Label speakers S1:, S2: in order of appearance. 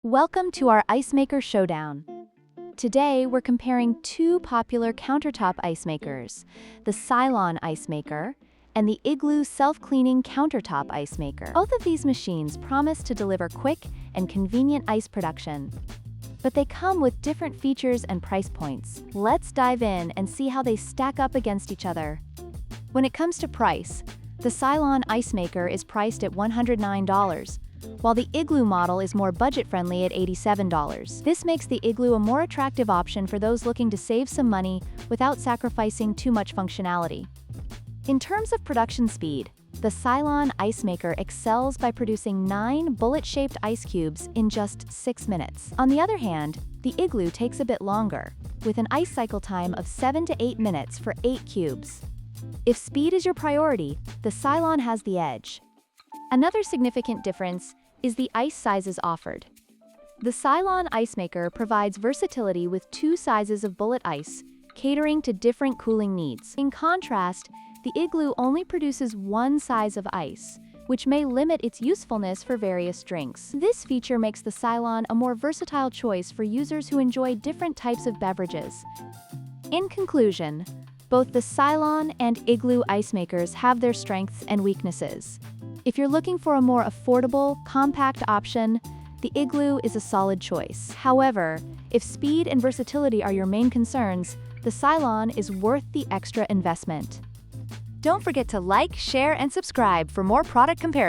S1: Welcome to our Ice Maker Showdown. Today, we're comparing two popular countertop ice makers, the Silonn Ice Maker and the Igloo self-cleaning countertop ice maker. Both of these machines promise to deliver quick and convenient ice production, but they come with different features and price points. Let's dive in and see how they stack up against each other. When it comes to price, the Silonn Ice Maker is priced at $109, while the Igloo model is more budget-friendly at $87. This makes the Igloo a more attractive option for those looking to save some money without sacrificing too much functionality. In terms of production speed, the Silonn Ice Maker excels by producing 9 bullet-shaped ice cubes in just 6 minutes. On the other hand, the Igloo takes a bit longer, with an ice cycle time of 7 to 8 minutes for 8 cubes. If speed is your priority, the Silonn has the edge. Another significant difference is the ice sizes offered. The Silonn Ice Maker provides versatility with 2 sizes of bullet ice, catering to different cooling needs. In contrast, the Igloo only produces 1 size of ice, which may limit its usefulness for various drinks. This feature makes the Silonn a more versatile choice for users who enjoy different types of beverages. In conclusion, both the Silonn and Igloo ice makers have their strengths and weaknesses. If you're looking for a more affordable, compact option, the Igloo is a solid choice. However, if speed and versatility are your main concerns, the Silonn is worth the extra investment. Don't forget to like, share, and subscribe for more product comparisons.